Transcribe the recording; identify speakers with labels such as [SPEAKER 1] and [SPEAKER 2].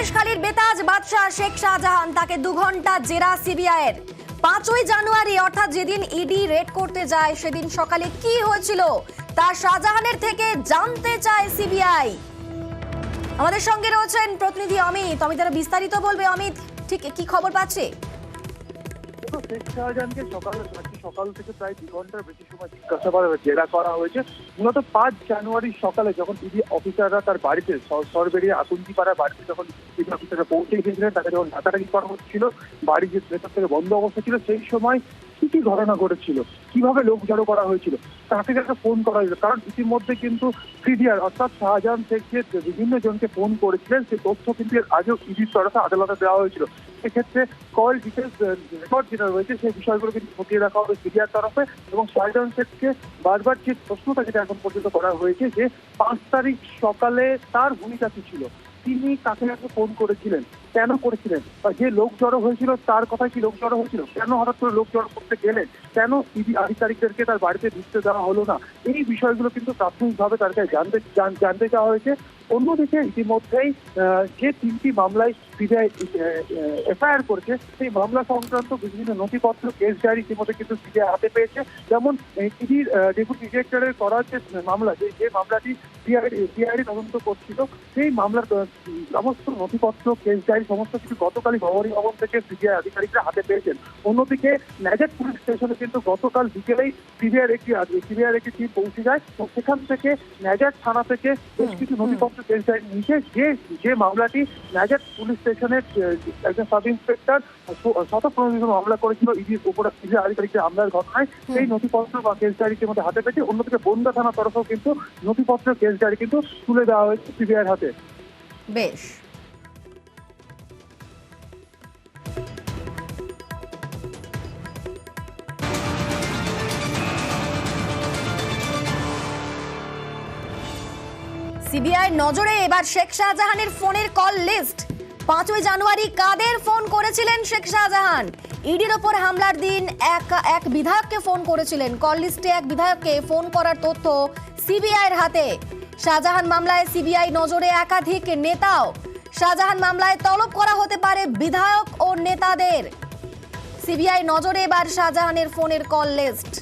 [SPEAKER 1] সন্দেশখালীর বেতাজ বাদশাহ শেখ শাহজাহান তাকে 2 ঘন্টা জেরা সিবিআইয়ের। 5ই জানুয়ারি অর্থাৎ যেদিন ইডি রেড করতে যায় সেদিন সকালে কি হয়েছিল তা শাহজাহানের থেকে জানতে চায় সিবিআই। আমাদের সঙ্গে রয়েছেন প্রতিনিধি অমিত। অমিত আরো বিস্তারিত বলবে। অমিত, ঠিক কি খবর পাচ্ছে?
[SPEAKER 2] শেখ শাহজাহানকে সকাল থেকে প্রায় 2 ঘন্টার বেশি সময় জিজ্ঞাসাবাদ জেরা করা হয়েছে। মূলত 5 জানুয়ারি সকালে যখন ইডি অফিসাররা তার বাড়িতে সরবেরিয়া আতুন্দিপাড়া বাড়িতে যখন ইডি অফিসাররা পৌঁছে গিয়েছিলেন, তাকে যখন ডাকাডাকি করা হচ্ছিল, বাড়ি যে ভেতর থেকে বন্ধ অবস্থা ছিল, সেই সময় কি কি ঘটনা ঘটেছিল, কিভাবে লোক জড়ো করা হয়েছিল, তাকে একটা ফোন করা হয়েছিল। কারণ ইতিমধ্যে কিন্তু সিডিআর অর্থাৎ শাহজাহান শেখ যে বিভিন্ন জনকে ফোন করেছিলেন, সেই তথ্য কিন্তু এর আগেও ইডির তরফে আদালতে দেওয়া হয়েছিল। সেক্ষেত্রে কল ডিটেলস রেকর্ড যেটা রয়েছে সেই বিষয়গুলো কিন্তু খতিয়ে রাখা হবে সিডিআর তরফে। এবং শাহজাহান শেখকে বারবার যে প্রশ্নটা যেটা এখন পর্যন্ত করা হয়েছে যে 5 তারিখ সকালে তার ভূমিকা কি ছিল, তিনি কাকে কাকে ফোন করেছিলেন, কেন করেছিলেন, বা যে লোক জড়ো হয়েছিল তার কথায় কি লোক জড়ো হয়েছিল, কেন হঠাৎ করে লোক জড়ো করতে গেলেন, কেন ইডি আধিকারিকদেরকে তার বাড়িতে ঢুকতে দেওয়া হলো না, এই বিষয়গুলো কিন্তু প্রাথমিকভাবে তার কাছে জানতে চাওয়া হয়েছে। অন্যদিকে ইতিমধ্যেই যে 3টি মামলায় সিবিআই এফআইআর করেছে, সেই মামলা সংক্রান্ত বিভিন্ন নথিপত্র কেস ডায়েরি ইতিমধ্যে কিন্তু সিবিআই হাতে পেয়েছে। যেমন ইডির ডেপুটি ডিরেক্টরের করা যে মামলা, যে মামলাটি সিআইডি তদন্ত করছিল, সেই মামলার সমস্ত নথিপত্র কেস ডায়েরি সমস্ত কিছু গতকালই গভর্নিং ভবন থেকে সিবিআই আধিকারিকরা হাতে পেয়েছেন। অন্যদিকে ন্যাজেট পুলিশ স্টেশনে কিন্তু গতকাল বিকেলেই সিবিআইয়ের একটি টিম পৌঁছে যায় এবং সেখান থেকে ন্যাজেট থানা থেকে বেশ কিছু নথিপত্র কেস ডায়েরি নিয়ে যে মামলাটি ন্যাজেট পুলিশ স্টেশনের একজন সাব ইন্সপেক্টর শতপ্রণোদিত মামলা করেছিল ইডির উপর সিবিআই আধিকারিকদের হামলার ঘটনায়, সেই নথিপত্র বা কেস ডায়েরির মধ্যে হাতে পেয়েছে। অন্যদিকে বনগা থানার তরফেও কিন্তু নথিপত্র কেস ডায়েরি কিন্তু তুলে দেওয়া হয়েছে সিবিআইয়ের হাতে।
[SPEAKER 1] বেশ, সিবিআই নজরে এবার শেখ শাহজাহানের ফোনের কল লিস্ট। 5ই জানুয়ারি কাদের ফোন করেছিলেন শেখ শাহজাহান? ইডির ওপর হামলার দিন এক বিধায়ককে ফোন করেছিলেন। কল লিস্টে এক বিধায়ককে ফোন করার তথ্য সিবিআইয়ের হাতে। শাহজাহান মামলায় সিবিআই নজরে একাধিক নেতাও। শাহজাহান মামলায় তলব করা হতে পারে বিধায়ক ও নেতাদের। সিবিআই নজরে এবার শাহজাহানের ফোনের কল লিস্ট।